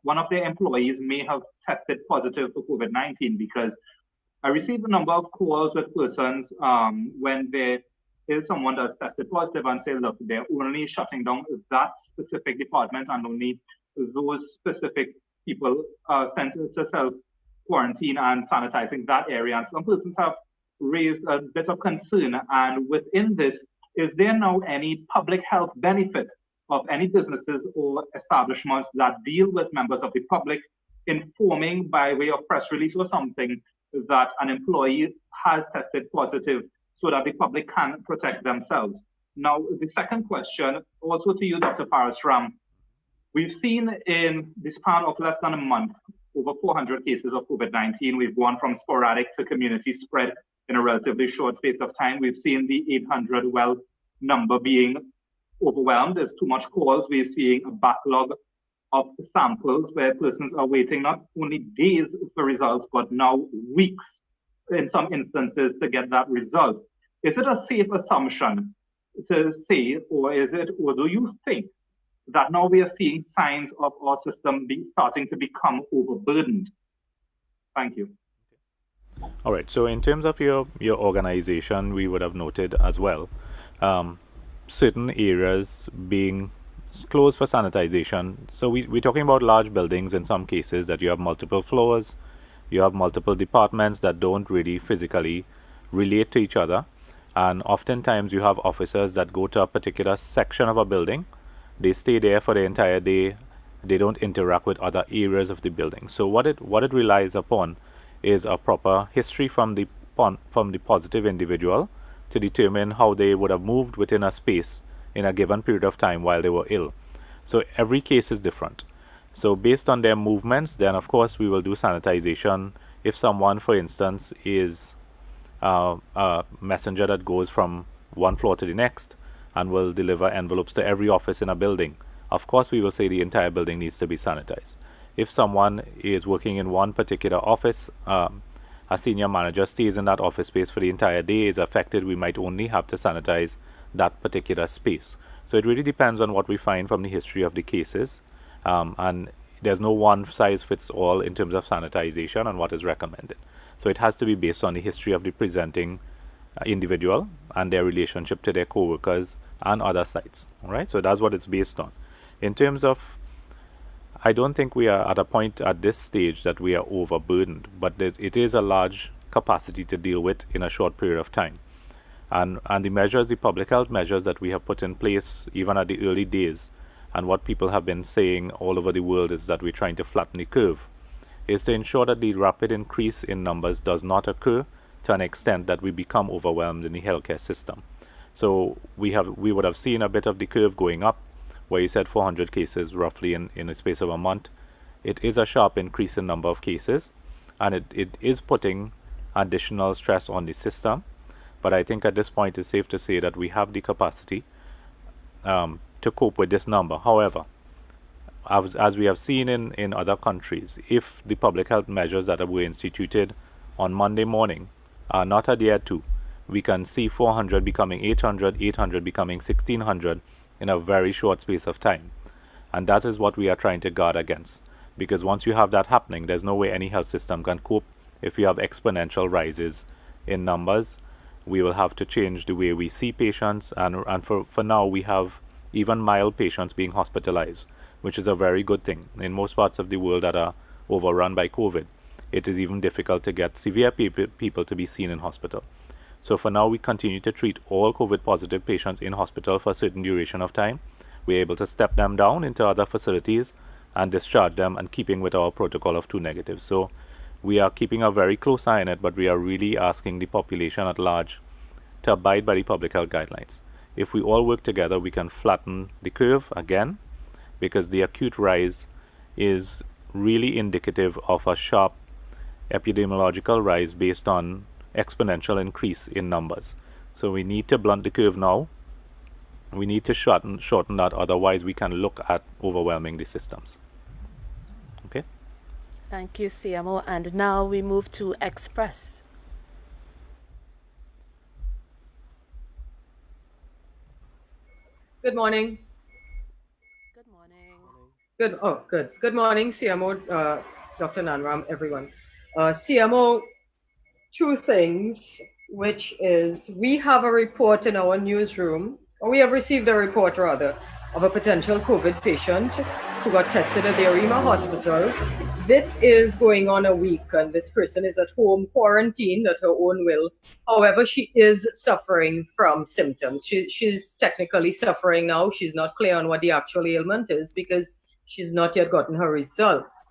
one of their employees may have tested positive for COVID-19? Because I received a number of calls with persons when there is someone that's tested positive and say, look, they're only shutting down that specific department and only those specific people sent to self-quarantine and sanitizing that area. And some persons have raised a bit of concern. And within this, is there now any public health benefit of any businesses or establishments that deal with members of the public informing by way of press release or something that an employee has tested positive so that the public can protect themselves? Now, the second question, also to you, Dr. Parasram. We've seen in the span of less than a month, over 400 cases of COVID-19. We've gone from sporadic to community spread in a relatively short space of time. We've seen the 800 well number being overwhelmed. There's too much calls. We're seeing a backlog of samples where persons are waiting not only days for results, but now weeks in some instances to get that result. Is it a safe assumption to say, or do you think that now we are seeing signs of our system starting to become overburdened? Thank you. All right. So in terms of your organization, we would have noted as well certain areas being closed for sanitization. So we're talking about large buildings in some cases that you have multiple floors, you have multiple departments that don't really physically relate to each other. And oftentimes you have officers that go to a particular section of a building. They stay there for the entire day. They don't interact with other areas of the building. So what it relies upon is a proper history from the positive individual to determine how they would have moved within a space in a given period of time while they were ill. So every case is different. So based on their movements, then of course we will do sanitization. If someone, for instance, is a messenger that goes from one floor to the next and will deliver envelopes to every office in a building, of course we will say the entire building needs to be sanitized. If someone is working in one particular office, a senior manager stays in that office space for the entire day, is affected, we might only have to sanitize that particular space. So it really depends on what we find from the history of the cases, and there's no one size fits all in terms of sanitization and what is recommended. So it has to be based on the history of the presenting individual and their relationship to their co-workers and other sites. All right, so that's what it's based on. In terms of, I don't think we are at a point at this stage that we are overburdened, but it is a large capacity to deal with in a short period of time. And the measures, the public health measures that we have put in place, even at the early days, and what people have been saying all over the world is that we're trying to flatten the curve, is to ensure that the rapid increase in numbers does not occur to an extent that we become overwhelmed in the healthcare system. So we would have seen a bit of the curve going up, where you said 400 cases roughly in the space of a month. It is a sharp increase in number of cases, and it is putting additional stress on the system. But I think at this point it's safe to say that we have the capacity to cope with this number. However, as we have seen in other countries, if the public health measures that were instituted on Monday morning are not adhered to, we can see 400 becoming 800, 800 becoming 1600 in a very short space of time. And that is what we are trying to guard against. Because once you have that happening, there's no way any health system can cope. If you have exponential rises in numbers, we will have to change the way we see patients. And for now, we have even mild patients being hospitalized, which is a very good thing. In most parts of the world that are overrun by COVID, it is even difficult to get severe people to be seen in hospital. So for now, we continue to treat all COVID positive patients in hospital for a certain duration of time. We're able to step them down into other facilities and discharge them, and keeping with our protocol of 2 negatives. So we are keeping a very close eye on it, but we are really asking the population at large to abide by the public health guidelines. If we all work together, we can flatten the curve again, because the acute rise is really indicative of a sharp epidemiological rise based on exponential increase in numbers. So we need to blunt the curve now. We need to shorten that, otherwise we can look at overwhelming the systems. Okay? Thank you, CMO. And now we move to Express. Good morning. Good morning. Good morning, CMO, Dr. Nanram, everyone. CMO, 2 things, which is we have a report in our newsroom, or we have received a report rather, of a potential COVID patient who got tested at the Arima Hospital. This is going on a week, and this person is at home quarantined at her own will. However, she is suffering from symptoms. She's technically suffering now. She's not clear on what the actual ailment is because she's not yet gotten her results.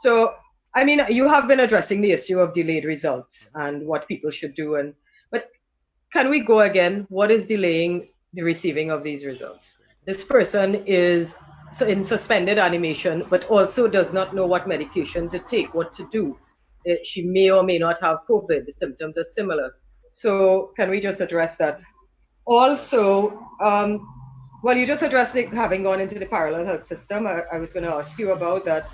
So, I mean, you have been addressing the issue of delayed results and what people should do. But can we go again? What is delaying the receiving of these results? This person is in suspended animation, but also does not know what medication to take, what to do. She may or may not have COVID. The symptoms are similar. So can we just address that? Also, well, you just addressed it, having gone into the parallel health system. I was going to ask you about that.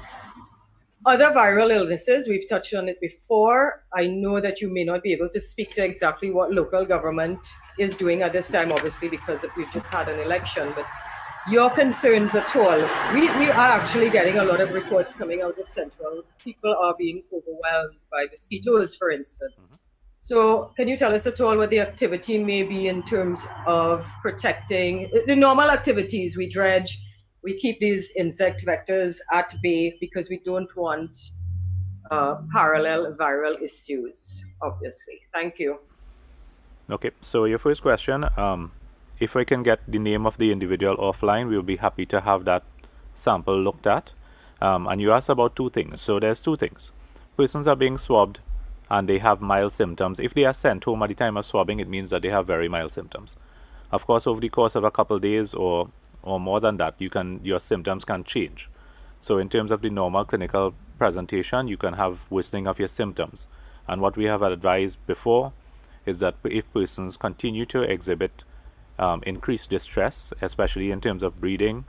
Other viral illnesses, we've touched on it before. I know that you may not be able to speak to exactly what local government is doing at this time, obviously, because we've just had an election, but your concerns at all? We are actually getting a lot of reports coming out of Central. People are being overwhelmed by mosquitoes, for instance. So can you tell us at all what the activity may be in terms of protecting the normal activities? We dredge, we keep these insect vectors at bay because we don't want parallel viral issues, obviously. Thank you. Okay, so your first question, if I can get the name of the individual offline, we'll be happy to have that sample looked at. And you asked about 2 things. So there's 2 things. Persons are being swabbed and they have mild symptoms. If they are sent home at the time of swabbing, it means that they have very mild symptoms. Of course, over the course of a couple of days or more than that, your symptoms can change. So in terms of the normal clinical presentation, you can have worsening of your symptoms. And what we have advised before is that if persons continue to exhibit increased distress, especially in terms of breathing,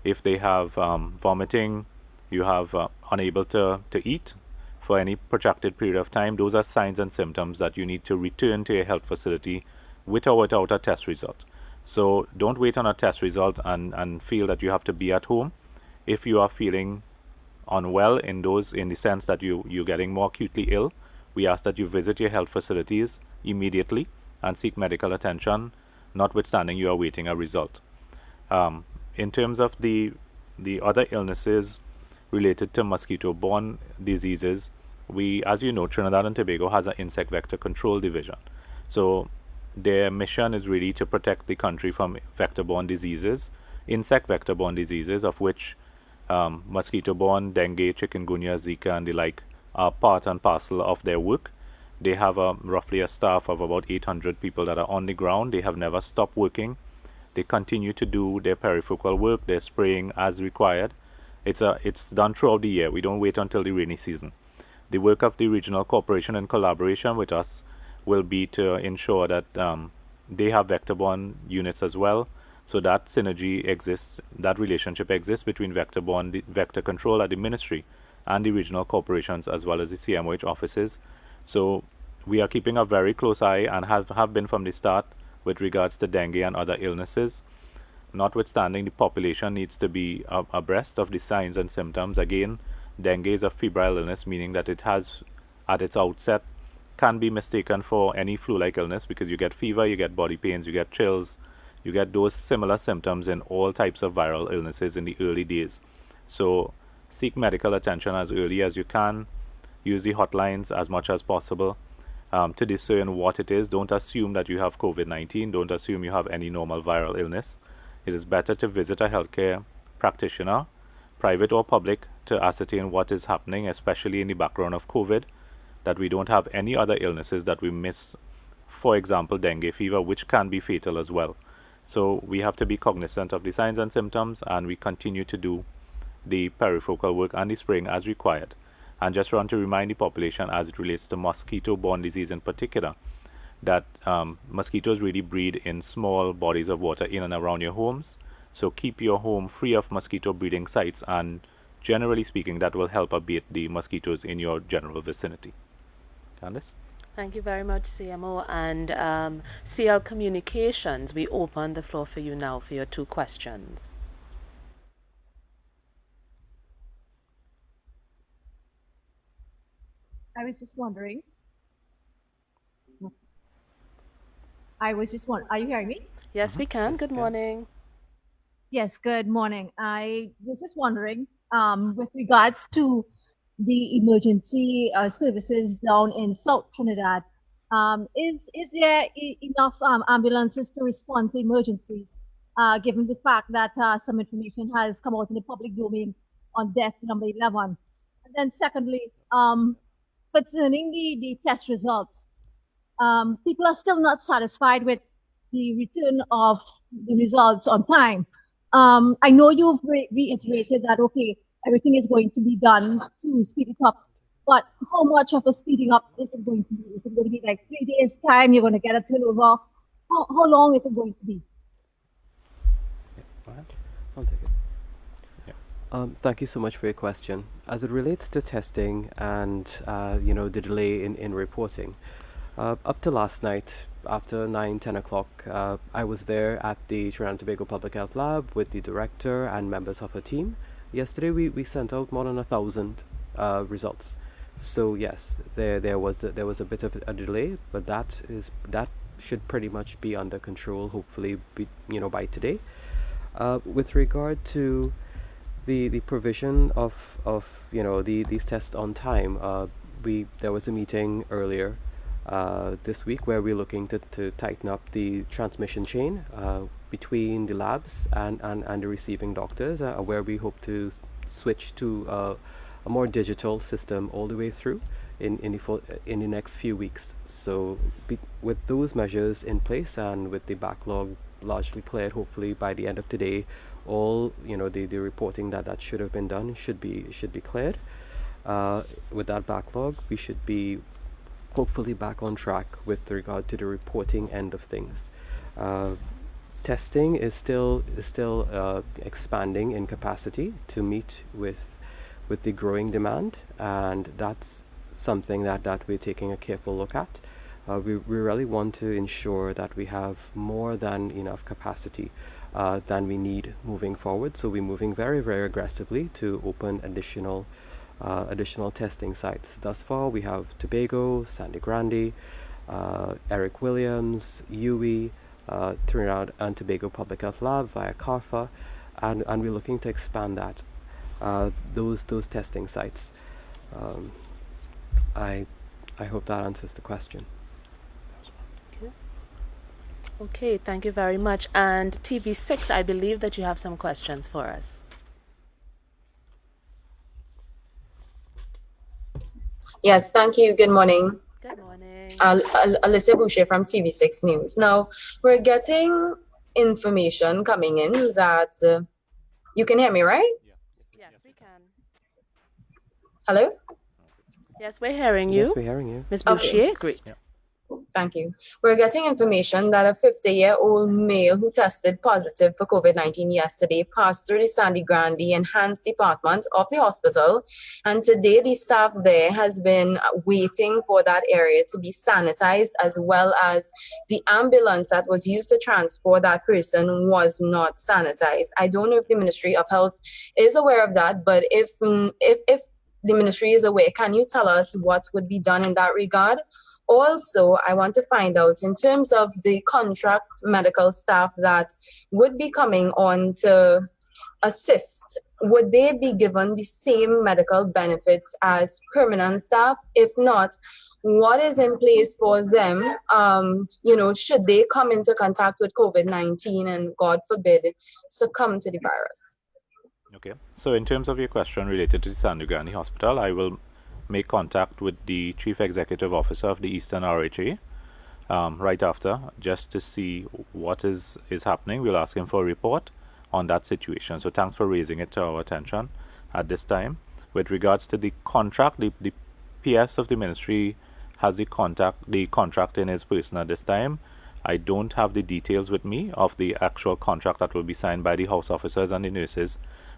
if they have vomiting, you have unable to eat for any protracted period of time, those are signs and symptoms that you need to return to a health facility with or without a test result. So don't wait on a test result and feel that you have to be at home. If you are feeling unwell in the sense that you're getting more acutely ill, we ask that you visit your health facilities immediately and seek medical attention, notwithstanding you are waiting a result. In terms of the other illnesses related to mosquito-borne diseases, as you know, Trinidad and Tobago has an insect vector control division. So their mission is really to protect the country from vector-borne diseases. insect vector-borne diseases, of which mosquito-borne, dengue, chikungunya, Zika, and the like are part and parcel of their work. They have roughly a staff of about 800 people that are on the ground. They have never stopped working. They continue to do their perifocal work, their spraying as required. It's done throughout the year. We don't wait until the rainy season. The work of the regional corporation in collaboration with us will be to ensure that they have vector-borne units as well. So that synergy exists, that relationship exists between vector-borne, the vector control at the ministry and the regional corporations as well as the CMOH offices. So we are keeping a very close eye and have been from the start with regards to dengue and other illnesses. Notwithstanding, the population needs to be abreast of the signs and symptoms. Again, dengue is a febrile illness, meaning that it has, at its outset, can be mistaken for any flu-like illness because you get fever, you get body pains, you get chills, you get those similar symptoms in all types of viral illnesses in the early days. So seek medical attention as early as you can. Use the hotlines as much as possible to discern what it is. Don't assume that you have COVID-19. Don't assume you have any normal viral illness. It is better to visit a healthcare practitioner, private or public, to ascertain what is happening, especially in the background of COVID, that we don't have any other illnesses that we miss, for example, dengue fever, which can be fatal as well. So we have to be cognizant of the signs and symptoms, and we continue to do the perifocal work and the spraying as required. And just want to remind the population, as it relates to mosquito-borne disease in particular, that mosquitoes really breed in small bodies of water in and around your homes. So keep your home free of mosquito breeding sites, and generally speaking, that will help abate the mosquitoes in your general vicinity. Candice? Thank you very much, CMO. And CL Communications, we open the floor for you now for your 2 questions. I was just wondering. Are you hearing me? Yes, we can. Yes, Good we can. morning. Yes, good morning. I was just wondering, with regards to the emergency services down in South Trinidad, is there enough ambulances to respond to emergency, given the fact that some information has come out in the public domain on death number 11? And then secondly, concerning the test results, people are still not satisfied with the return of the results on time. I know you've reiterated that, okay, everything is going to be done to speed it up, but how much of a speeding up is it going to be? Is it going to be like 3 days time, you're going to get a turnover? How long is it going to be? I'll take it. Thank you so much for your question. As it relates to testing and the delay in reporting, up to last night, after 9-10 o'clock, I was there at the Trinidad and Tobago Public Health Lab with the director and members of her team. Yesterday, we sent out more than 1,000 results. So yes, there was a bit of a delay, but that should pretty much be under control. Hopefully, by today. With regard to the provision of these tests on time, there was a meeting earlier this week where we're looking to tighten up the transmission chain between the labs and the receiving doctors, where we hope to switch to a more digital system all the way through in the next few weeks. So with those measures in place and with the backlog largely cleared, hopefully by the end of today, all the reporting that should have been done should be cleared. With that backlog, we should be hopefully back on track with regard to the reporting end of things. Testing is still expanding in capacity to meet with the growing demand, and that's something that we're taking a careful look at. We really want to ensure that we have more than enough capacity than we need moving forward. So we're moving very, very aggressively to open additional testing sites. Thus far, we have Tobago, Sangre Grande, Eric Williams, UWI, Trinidad and Tobago Public Health Lab via CARFA, and we're looking to expand that, those testing sites. I hope that answers the question. Okay, thank you very much. And TV6, I believe that you have some questions for us. Yes, thank you. Good morning. Good morning. Alicia Boucher from TV6 News. Now, we're getting information coming in that you can hear me, right? Yes, we can. Hello? Yes, we're hearing you. Yes, we're hearing you. Ms. Boucher, great. Yeah. Thank you. We're getting information that a 50-year-old male who tested positive for COVID-19 yesterday passed through the Sandy Grande Enhanced Department of the hospital. And today, the staff there has been waiting for that area to be sanitized, as well as the ambulance that was used to transport that person was not sanitized. I don't know if the Ministry of Health is aware of that, but if the Ministry is aware, can you tell us what would be done in that regard? Also, I want to find out in terms of the contract medical staff that would be coming on to assist, would they be given the same medical benefits as permanent staff? If not, what is in place for them, should they come into contact with COVID-19 and, God forbid, succumb to the virus? Okay, so in terms of your question related to the Sandy Grande Hospital, I will make contact with the Chief Executive Officer of the Eastern RHA right after, just to see what is happening. We'll ask him for a report on that situation. So thanks for raising it to our attention at this time. With regards to the contract, the PS of the ministry has the contract in his person at this time. I don't have the details with me of the actual contract that will be signed by the house officers and the nurses,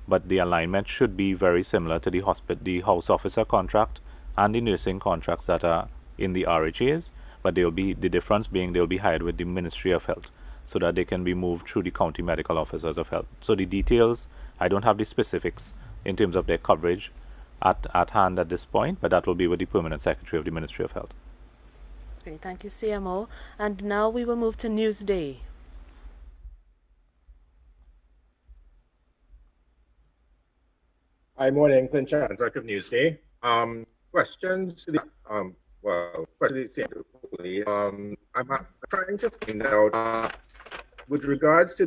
but the alignment should be very similar to the house officer contract and the nursing contracts that are in the RHAs, but the difference being they'll be hired with the Ministry of Health so that they can be moved through the county medical officers of health. So the details, I don't have the specifics in terms of their coverage at hand at this point, but that will be with the Permanent Secretary of the Ministry of Health. Okay, thank you, CMO. And now we will move to Newsday. Hi, morning, Clint Chandrack of Newsday. Questions to the I'm trying to find out with regards to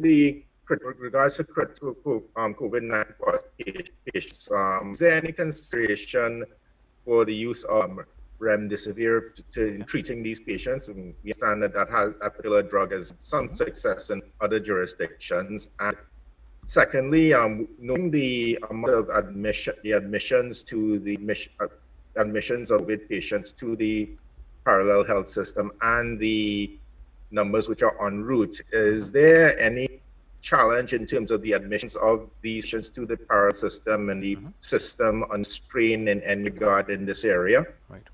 critical COVID-19 patients. Is there any consideration for the use of remdesivir in treating these patients? And we understand that that particular drug has some success in other jurisdictions. And secondly, knowing the amount of admissions of COVID patients to the parallel health system and the numbers which are en route, is there any challenge in terms of the admissions of these patients to the parallel system and the system on strain in any regard in this area? Right.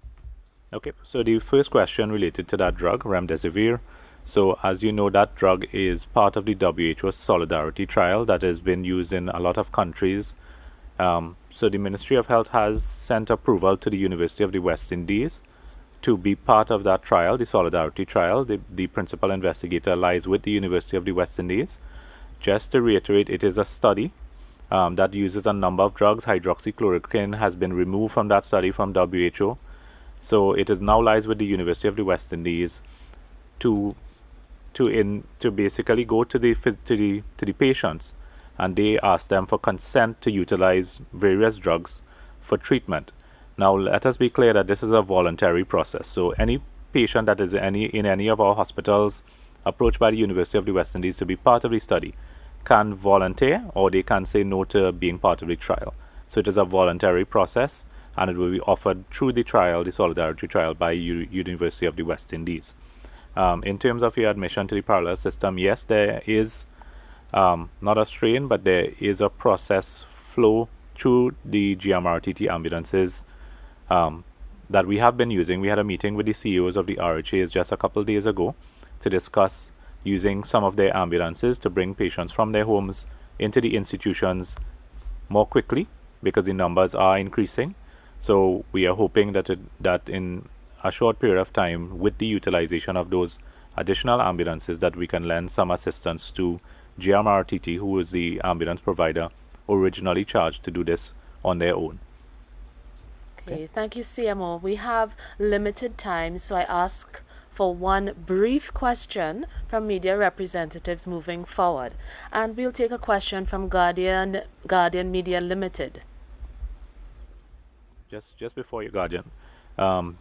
Okay, so the first question related to that drug, remdesivir. So as you know, that drug is part of the WHO Solidarity trial that has been used in a lot of countries. So the Ministry of Health has sent approval to the University of the West Indies to be part of that trial, the Solidarity trial. The principal investigator lies with the University of the West Indies. Just to reiterate, it is a study that uses a number of drugs. Hydroxychloroquine has been removed from that study from WHO. So it is now lies with the University of the West Indies to basically go to the patients, and they ask them for consent to utilize various drugs for treatment. Now let us be clear that this is a voluntary process. So any patient that is in any of our hospitals approached by the University of the West Indies to be part of the study can volunteer, or they can say no to being part of the trial. So it is a voluntary process, and it will be offered through the trial, the Solidarity trial, by University of the West Indies. In terms of your admission to the parallel system, yes, there is not a strain, but there is a process flow through the GMRTT ambulances that we have been using. We had a meeting with the CEOs of the RHAs just a couple of days ago to discuss using some of their ambulances to bring patients from their homes into the institutions more quickly, because the numbers are increasing. So we are hoping that in a short period of time, with the utilization of those additional ambulances, that we can lend some assistance to GMRTT, who is the ambulance provider originally charged to do this on their own. Okay, thank you, CMO. We have limited time, so I ask for one brief question from media representatives moving forward. And we'll take a question from Guardian Media Limited. Just before you, Guardian,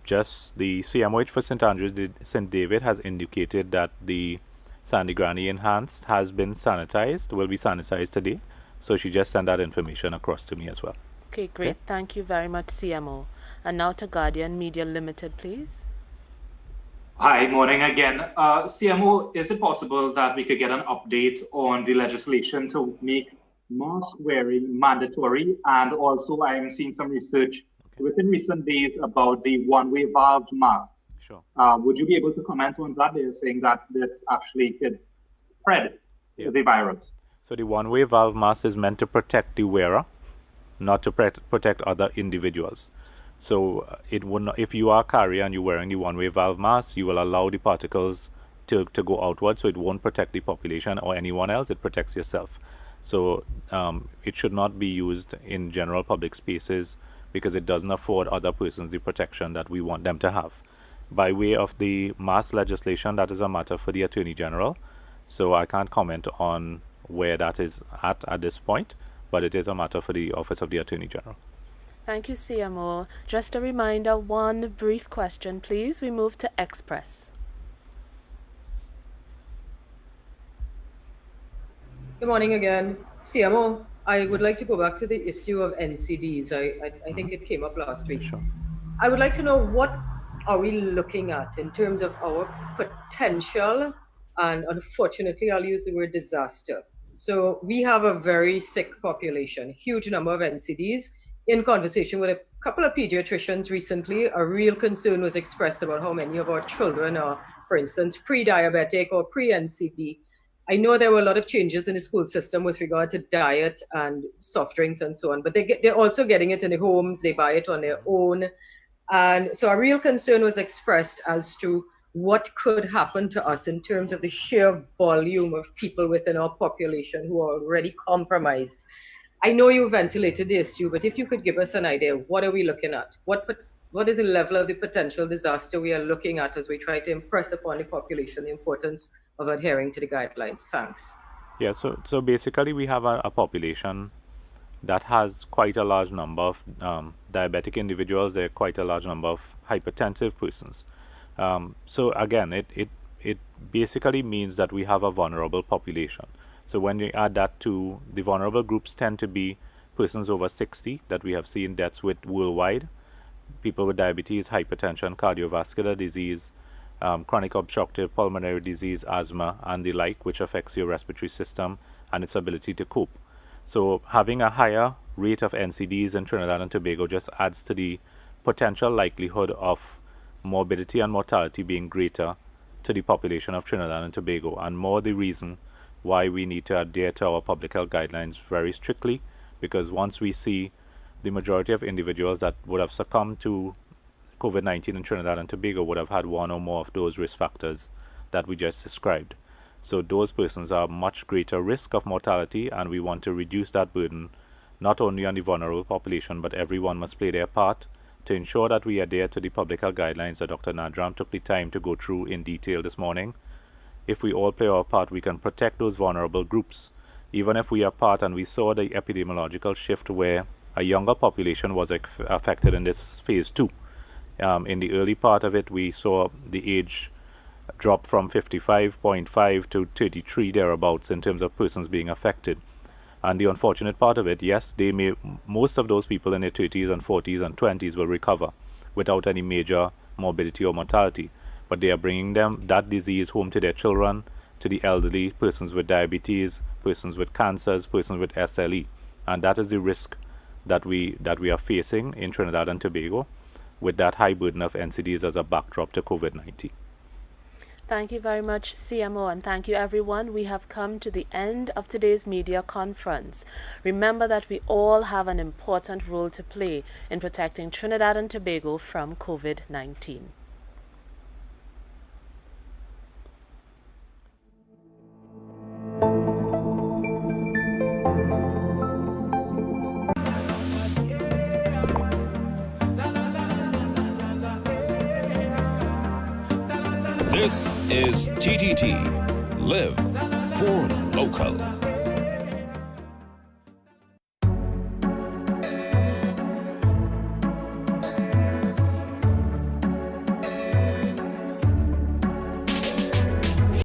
just the CMOH for St. David has indicated that the Sandy Granny Enhanced has been sanitized, will be sanitized today. So she just sent that information across to me as well. Okay, great. Okay. Thank you very much, CMO. And now to Guardian Media Limited, please. Hi, morning again. CMO, is it possible that we could get an update on the legislation to make mask wearing mandatory? And also I'm seeing some research within recent days about the one-way valve masks. Sure. Would you be able to comment on that? They're saying that this actually could spread the virus. So the one-way valve mask is meant to protect the wearer, not to protect other individuals. So it would not, if you are a carrier and you're wearing the one-way valve mask, you will allow the particles to go outward, so it won't protect the population or anyone else, it protects yourself. So it should not be used in general public spaces because it doesn't afford other persons the protection that we want them to have. By way of the mask legislation, that is a matter for the Attorney General, so I can't comment on where that is at this point, but it is a matter for the Office of the Attorney General. Thank you, CMO. Just a reminder, one brief question, please. We move to Express. Good morning again. CMO, I would like to go back to the issue of NCDs. I think it came up last week. Sure. I would like to know, what are we looking at in terms of our potential, and unfortunately I'll use the word disaster. So we have a very sick population, huge number of NCDs. In conversation with a couple of pediatricians recently, a real concern was expressed about how many of our children are, for instance, pre-diabetic or pre-NCD. I know there were a lot of changes in the school system with regard to diet and soft drinks and so on, but they're also getting it in the homes, they buy it on their own. And so a real concern was expressed as to what could happen to us in terms of the sheer volume of people within our population who are already compromised. I know you ventilated the issue, but if you could give us an idea, what are we looking at? What is the level of the potential disaster we are looking at as we try to impress upon the population the importance of adhering to the guidelines? Thanks. Yeah, so basically we have a population that has quite a large number of diabetic individuals. There are quite a large number of hypertensive persons. So again, it basically means that we have a vulnerable population. So when you add that to the vulnerable groups, tend to be persons over 60 that we have seen deaths with worldwide, people with diabetes, hypertension, cardiovascular disease, chronic obstructive pulmonary disease, asthma, and the like, which affects your respiratory system and its ability to cope. So having a higher rate of NCDs in Trinidad and Tobago just adds to the potential likelihood of morbidity and mortality being greater to the population of Trinidad and Tobago, and more the reason why we need to adhere to our public health guidelines very strictly, because once we see the majority of individuals that would have succumbed to COVID-19 in Trinidad and Tobago would have had one or more of those risk factors that we just described. So those persons are much greater risk of mortality, and we want to reduce that burden not only on the vulnerable population, but everyone must play their part to ensure that we adhere to the public health guidelines that Dr. Nandram took the time to go through in detail this morning. If we all play our part, we can protect those vulnerable groups. Even if we are part, and we saw the epidemiological shift where a younger population was affected in this phase 2. In the early part of it, we saw the age drop from 55.5 to 33 thereabouts in terms of persons being affected. And the unfortunate part of it, yes, most of those people in their 30s and 40s and 20s will recover without any major morbidity or mortality. But they are bringing that disease home to their children, to the elderly, persons with diabetes, persons with cancers, persons with SLE. And that is the risk that we are facing in Trinidad and Tobago with that high burden of NCDs as a backdrop to COVID-19. Thank you very much, CMO, and thank you, everyone. We have come to the end of today's media conference. Remember that we all have an important role to play in protecting Trinidad and Tobago from COVID-19. This is TTT. Live for local.